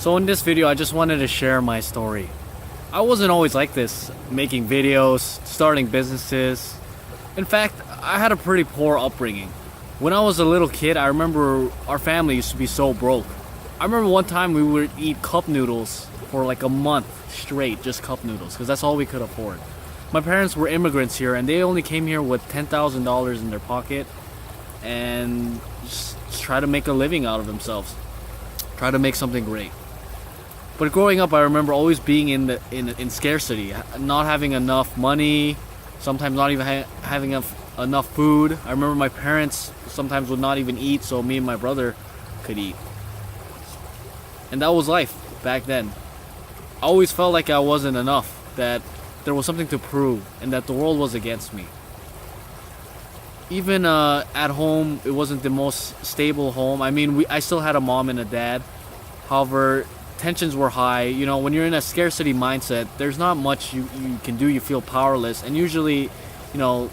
So in this video, I just wanted to share my story. I wasn't always like this, making videos, starting businesses. In fact, I had a pretty poor upbringing. When I was a little kid, I remember our family used to be so broke. I remember one time we would eat cup noodles for like a month straight, just cup noodles, because that's all we could afford. My parents were immigrants here, and they only came here with $10,000 in their pocket and just try to make a living out of themselves. Try to make something great. But growing up, I remember always being in scarcity, not having enough money, sometimes not even having enough food. I remember my parents sometimes would not even eat, so me and my brother could eat. And that was life back then. I always felt like I wasn't enough, that there was something to prove, and that the world was against me. Even at home, it wasn't the most stable home. I mean, I still had a mom and a dad. However, tensions were high. You know, when you're in a scarcity mindset, there's not much you can do. You feel powerless, and usually, you know,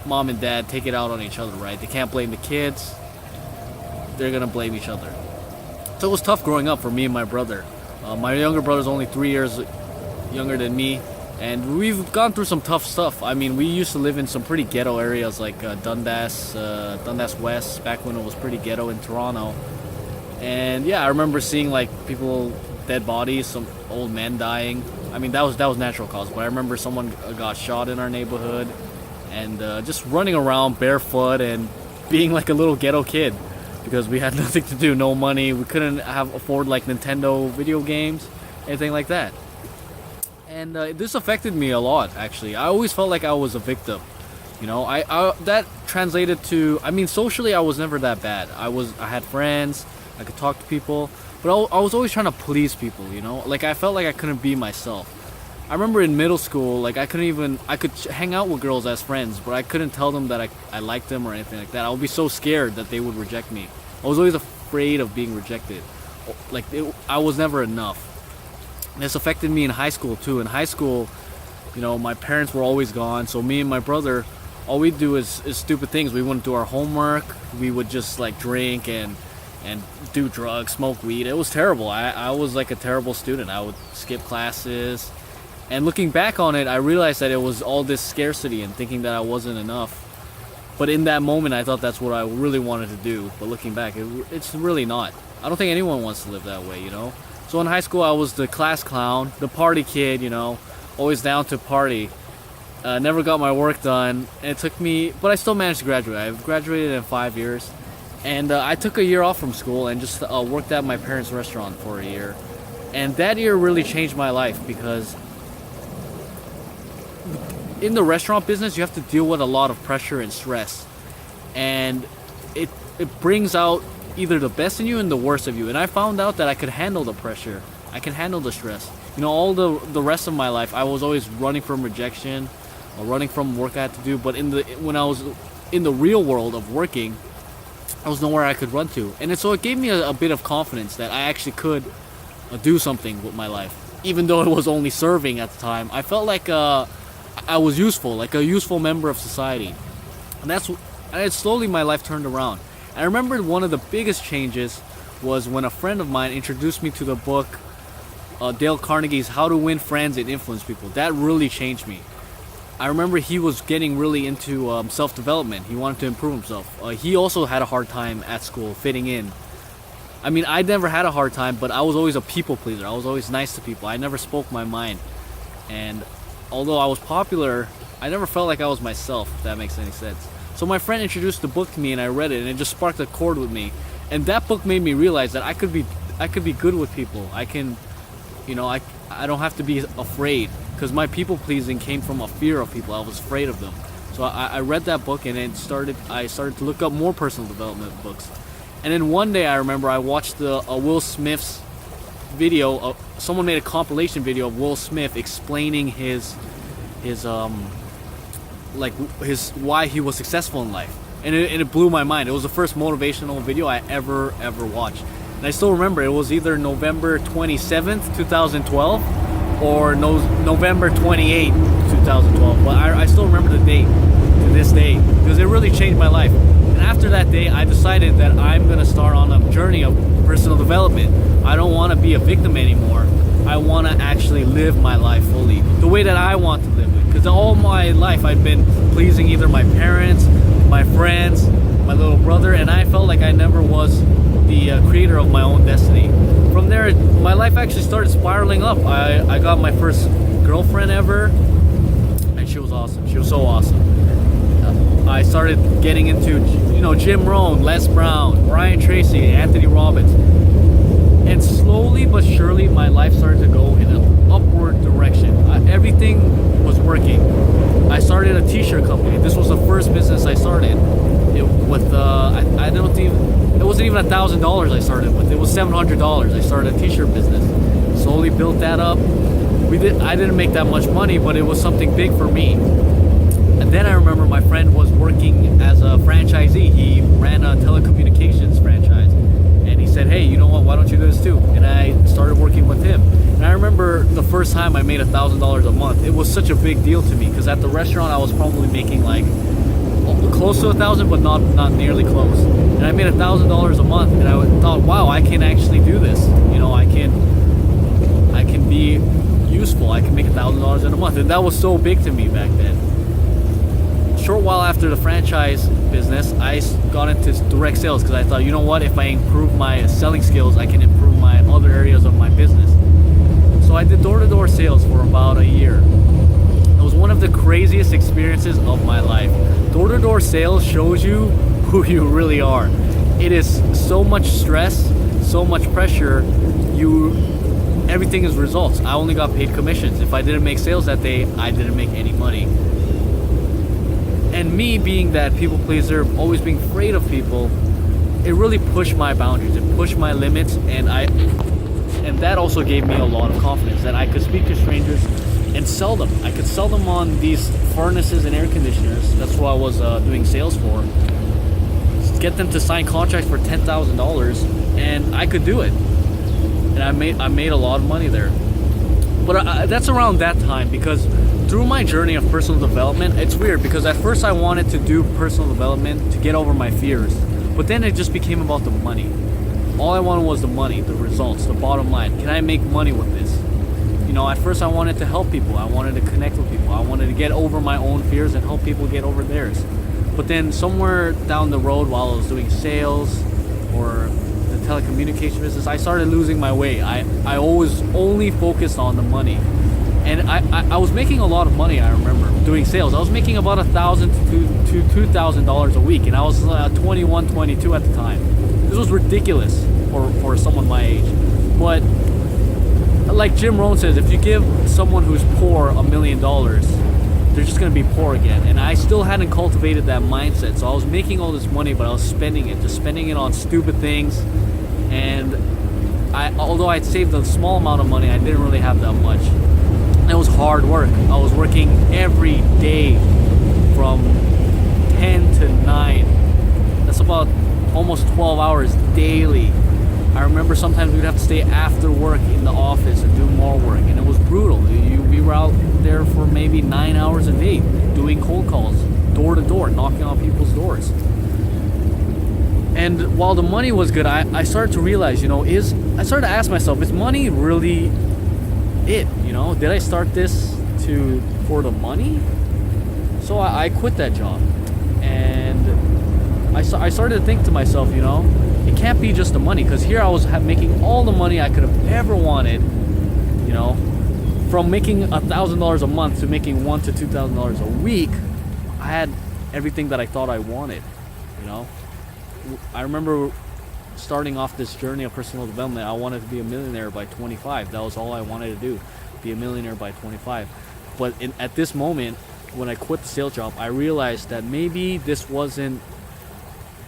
mom and dad take it out on each other, right? They can't blame the kids. They're gonna blame each other. So it was tough growing up for me and my brother. My younger brother's only 3 years younger than me, and we've gone through some tough stuff. I mean, we used to live in some pretty ghetto areas like Dundas West, back when it was pretty ghetto in Toronto. And yeah, I remember seeing like people, dead bodies, some old men dying. I mean, that was natural cause, but I remember someone got shot in our neighborhood, and just running around barefoot and being like a little ghetto kid because we had nothing to do, no money. We couldn't afford like Nintendo video games, anything like that. And this affected me a lot, actually. I always felt like I was a victim. You know, that translated to, I mean, socially I was never that bad. I had friends, I could talk to people, but I was always trying to please people, you know? Like, I felt like I couldn't be myself. I remember in middle school, like, I could hang out with girls as friends, but I couldn't tell them that I liked them or anything like that. I would be so scared that they would reject me. I was always afraid of being rejected. Like, I was never enough. And this affected me in high school, too. In high school, you know, my parents were always gone, so me and my brother, all we'd do is stupid things. We wouldn't do our homework. We would just, like, drink and do drugs, smoke weed. It was terrible. I was like a terrible student. I would skip classes. And looking back on it, I realized that it was all this scarcity and thinking that I wasn't enough. But in that moment, I thought that's what I really wanted to do. But looking back, it's really not. I don't think anyone wants to live that way, you know? So in high school, I was the class clown, the party kid, you know, always down to party. Never got my work done. And it took me, but I still managed to graduate. I've graduated in 5 years. And I took a year off from school and just worked at my parents' restaurant for a year. And that year really changed my life because in the restaurant business, you have to deal with a lot of pressure and stress. And it brings out either the best in you and the worst of you. And I found out that I could handle the pressure. I can handle the stress. You know, all the rest of my life, I was always running from rejection or running from work I had to do. But when I was in the real world of working, I was nowhere I could run to. And so it gave me a bit of confidence that I actually could do something with my life. Even though it was only serving at the time, I felt like I was useful, like a useful member of society. And slowly my life turned around. I remember one of the biggest changes was when a friend of mine introduced me to the book Dale Carnegie's How to Win Friends and Influence People. That really changed me. I remember he was getting really into self-development. He wanted to improve himself. He also had a hard time at school fitting in. I mean, I never had a hard time, but I was always a people pleaser. I was always nice to people. I never spoke my mind. And although I was popular, I never felt like I was myself, if that makes any sense. So my friend introduced the book to me and I read it, and it just sparked a chord with me. And that book made me realize that I could be good with people. I can, you know, I don't have to be afraid, because my people pleasing came from a fear of people. I was afraid of them. So I read that book, and I started to look up more personal development books. And then one day I remember I watched Will Smith's video. Someone made a compilation video of Will Smith explaining his why he was successful in life, and it blew my mind. It was the first motivational video I ever watched, and I still remember it was either November 27th, 2012, or November 28th, 2012. But I still remember the date to this day because it really changed my life. And after that day, I decided that I'm going to start on a journey of personal development. I don't want to be a victim anymore. I want to actually live my life fully, the way that I want to live it. Because all my life I've been pleasing either my parents, my friends, my little brother, and I felt like I never was the creator of my own destiny. From there, my life actually started spiraling up. I got my first girlfriend ever, and she was awesome. She was so awesome. I started getting into, Jim Rohn, Les Brown, Brian Tracy, Anthony Robbins. And slowly but surely, my life started to go in an upward direction. Everything was working. I started a t-shirt company. This was the first business I started. It wasn't even $1,000 I started with. It was $700. I started a t-shirt business. Slowly built that up. I didn't make that much money, but it was something big for me. And then I remember my friend was working as a franchisee. He ran a telecommunications franchise. And he said, hey, you know what, why don't you do this too? And I started working with him. And I remember the first time I made $1,000 a month. It was such a big deal to me because at the restaurant I was probably making like close to 1,000, but not nearly close. And I made $1,000 a month, and I thought, wow, I can actually do this. I can be useful. I can make $1,000 in a month, and that was so big to me back then. Short while after the franchise business, I got into direct sales because I thought, you know what, if I improve my selling skills, I can improve my other areas of my business. So I did door-to-door sales for about a year. It was one of the craziest experiences of my life. Door-to-door sales shows you who you really are. It is so much stress, so much pressure. Everything is results. I only got paid commissions. If I didn't make sales that day, I didn't make any money. And me being that people pleaser, always being afraid of people, it really pushed my boundaries. It pushed my limits, and that also gave me a lot of confidence that I could speak to strangers and sell them. I could sell them on these furnaces and air conditioners. That's what I was doing sales for. Get them to sign contracts for $10,000, and I could do it. And I made a lot of money there. But that's around that time, because through my journey of personal development, it's weird because at first I wanted to do personal development to get over my fears, but then it just became about the money. All I wanted was the money, the results, the bottom line. Can I make money with this? At first I wanted to help people. I wanted to connect with people. I wanted to get over my own fears and help people get over theirs. But then somewhere down the road, while I was doing sales or the telecommunication business, I started losing my way. I always only focused on the money. And I was making a lot of money, I remember, doing sales. I was making about $1,000 to $2,000 a week, and I was 21, 22 at the time. This was ridiculous for someone my age. But like Jim Rohn says, if you give someone who's poor $1 million, they're just going to be poor again. And I still hadn't cultivated that mindset. So I was making all this money, but I was spending it on stupid things. And although I'd saved a small amount of money, I didn't really have that much. It was hard work. I was working every day from 10 to 9. That's about almost 12 hours daily. I remember sometimes we'd have to stay after work in the office and do more work, and it was brutal. We were out there for maybe 9 hours a day doing cold calls, door to door, knocking on people's doors. And while the money was good, I started to realize, I started to ask myself, is money really it? Did I start this for the money? So I quit that job, and I started to think to myself, it can't be just the money, because here I was making all the money I could have ever wanted, from making $1,000 a month to making $1,000 to $2,000 a week. I had everything that I thought I wanted. I remember starting off this journey of personal development. I wanted to be a millionaire by 25. That was all I wanted to do, be a millionaire by 25. But at this moment, when I quit the sales job, I realized that maybe it wasn't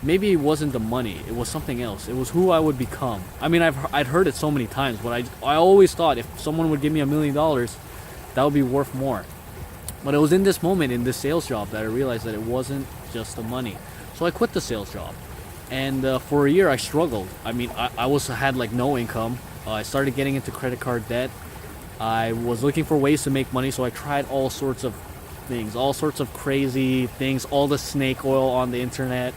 the money. It was something else. It was who I would become. I mean, I'd heard it so many times, but I always thought if someone would give me $1 million, that would be worth more. But it was in this moment, in this sales job, that I realized that it wasn't just the money. So I quit the sales job. And for a year, I struggled. I mean, I had like no income. I started getting into credit card debt. I was looking for ways to make money, so I tried all sorts of things, all sorts of crazy things, all the snake oil on the internet.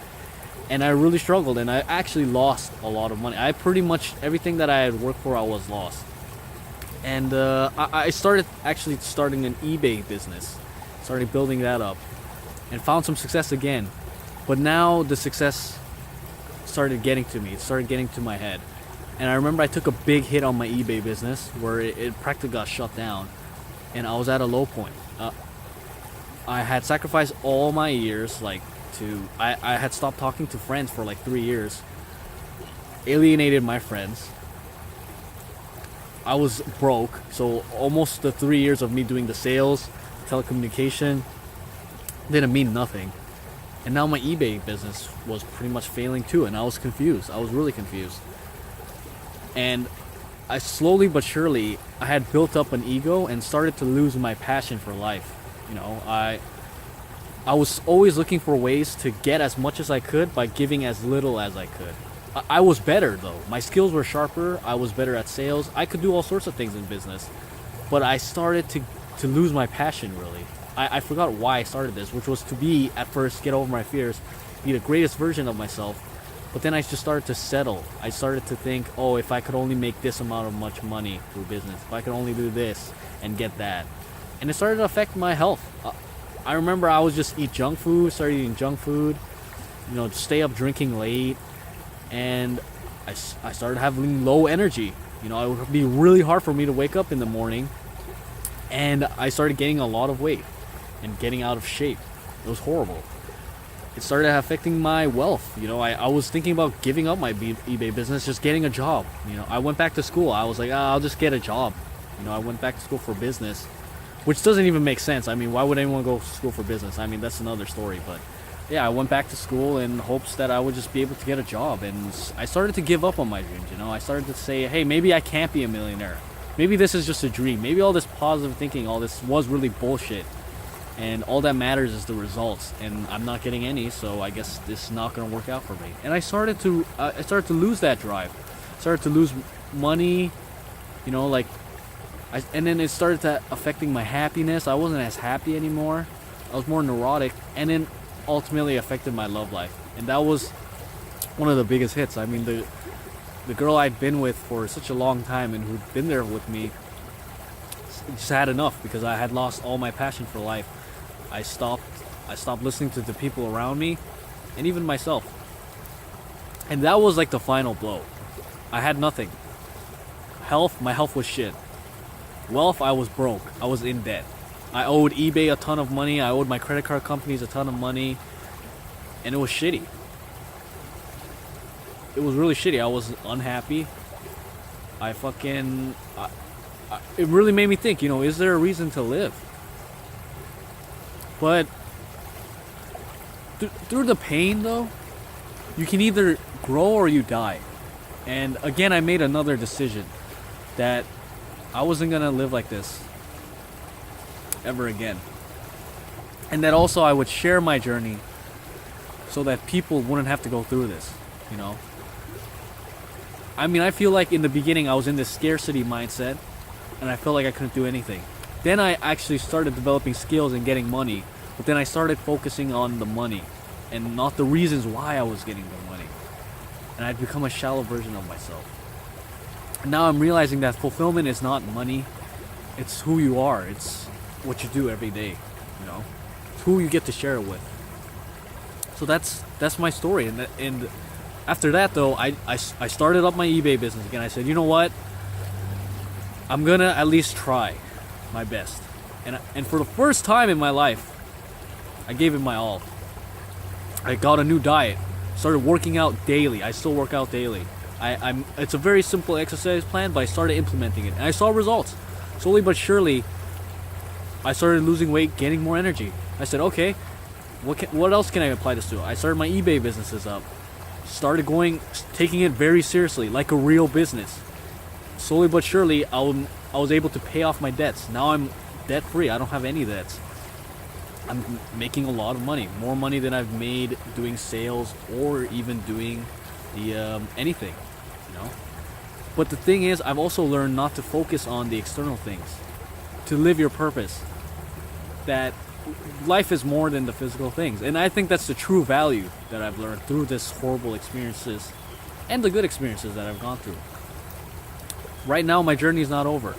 and I really struggled, and I actually lost a lot of money. I pretty much everything that I had worked for, I was lost. And I started actually starting an eBay business, started building that up, and found some success again. But now the success started getting to me. It started getting to my head. And I remember I took a big hit on my eBay business where it practically got shut down, and I was at a low point. I had sacrificed all my years, I had stopped talking to friends for like 3 years, alienated my friends. I was broke, so almost the 3 years of me doing the sales, telecommunication, didn't mean nothing. And now my eBay business was pretty much failing too, and I was confused. I was really confused. And I slowly but surely, I had built up an ego and started to lose my passion for life. I was always looking for ways to get as much as I could by giving as little as I could. I was better though. My skills were sharper. I was better at sales. I could do all sorts of things in business. But I started to lose my passion really. I forgot why I started this, which was to be, at first, get over my fears, be the greatest version of myself. But then I just started to settle. I started to think, oh, if I could only make this amount of much money through business, if I could only do this and get that. And it started to affect my health. I remember I would just eat junk food, started eating junk food, stay up drinking late. And I started having low energy. It would be really hard for me to wake up in the morning. And I started gaining a lot of weight and getting out of shape. It was horrible. It started affecting my wealth. I was thinking about giving up my eBay business, just getting a job. I went back to school. I was like, I'll just get a job. I went back to school for business, which doesn't even make sense. I mean, why would anyone go to school for business? I mean, that's another story. But yeah, I went back to school in hopes that I would just be able to get a job. And I started to give up on my dreams. I started to say, hey, maybe I can't be a millionaire. Maybe this is just a dream. Maybe all this positive thinking, all this was really bullshit. And all that matters is the results. And I'm not getting any, so I guess this is not going to work out for me. And I started to lose that drive. Started to lose money, and then it started to affecting my happiness. I wasn't as happy anymore. I was more neurotic. And then ultimately affected my love life. And that was one of the biggest hits. I mean, the girl I'd been with for such a long time and who'd been there with me just had enough because I had lost all my passion for life. I stopped listening to the people around me and even myself. And that was like the final blow. I had nothing. My health was shit. Wealth, I was broke. I was in debt. I owed eBay a ton of money. I owed my credit card companies a ton of money. And it was shitty. It was really shitty. I was unhappy. It really made me think, is there a reason to live? But through the pain, though, you can either grow or you die. And again, I made another decision that I wasn't going to live like this ever again. And that also I would share my journey so that people wouldn't have to go through this, I mean, I feel like in the beginning I was in this scarcity mindset and I felt like I couldn't do anything. Then I actually started developing skills and getting money, but then I started focusing on the money and not the reasons why I was getting the money. And I'd become a shallow version of myself. And now I'm realizing that fulfillment is not money, it's who you are, it's what you do every day, It's who you get to share it with. So that's my story. And after that, though, I started up my eBay business again. I said, you know what? I'm going to at least try my best. And for the first time in my life, I gave it my all. I got a new diet. Started working out daily. I still work out daily. It's a very simple exercise plan, but I started implementing it. And I saw results. Slowly but surely, I started losing weight, gaining more energy. I said, okay, what else can I apply this to? I started my eBay businesses up. Started taking it very seriously, like a real business. Slowly but surely, I was able to pay off my debts. Now I'm debt free. I don't have any debts. I'm making a lot of money, more money than I've made doing sales or even doing anything, But the thing is, I've also learned not to focus on the external things, to live your purpose. That life is more than the physical things. And I think that's the true value that I've learned through this horrible experiences and the good experiences that I've gone through. Right now, my journey is not over.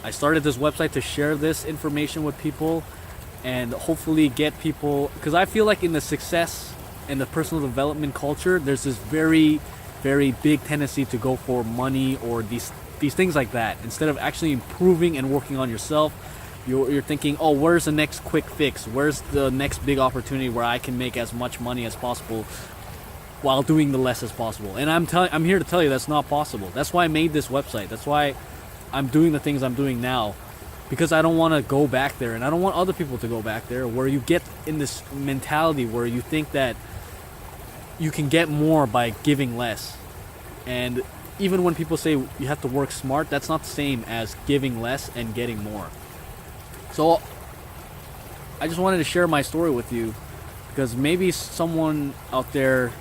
I started this website to share this information with people and hopefully get people, because I feel like in the success and the personal development culture, there's this very, very big tendency to go for money or these things like that. Instead of actually improving and working on yourself, you're thinking, oh, where's the next quick fix? Where's the next big opportunity where I can make as much money as possible while doing the less as possible? And I'm here to tell you that's not possible. That's why I made this website. That's why I'm doing the things I'm doing now, because I don't want to go back there, and I don't want other people to go back there where you get in this mentality where you think that you can get more by giving less. And even when people say you have to work smart, that's not the same as giving less and getting more. So I just wanted to share my story with you, because maybe someone out there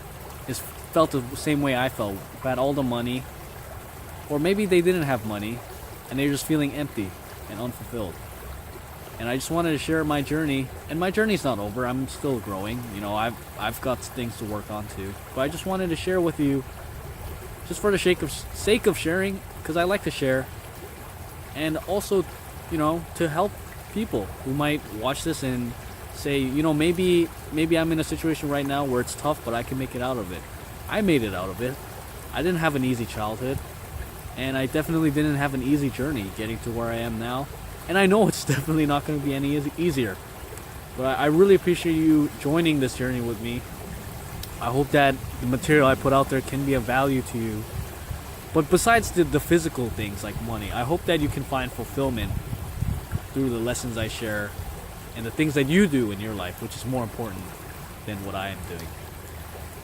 is felt the same way I felt, who had all the money, or maybe they didn't have money and they're just feeling empty and unfulfilled. And I just wanted to share my journey, and my journey's not over. I'm still growing. You know, I've got things to work on too. But I just wanted to share with you, just for the sake of sharing, because I like to share, and also, you know, to help people who might watch this and say, you know, maybe I'm in a situation right now where it's tough, but I can make it out of it. I made it out of it. I didn't have an easy childhood, and I definitely didn't have an easy journey getting to where I am now. And I know it's definitely not going to be any easier. But I really appreciate you joining this journey with me. I hope that the material I put out there can be of value to you. But besides the physical things like money, I hope that you can find fulfillment through the lessons I share and the things that you do in your life, which is more important than what I am doing.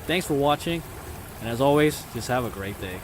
Thanks for watching, and as always, just have a great day.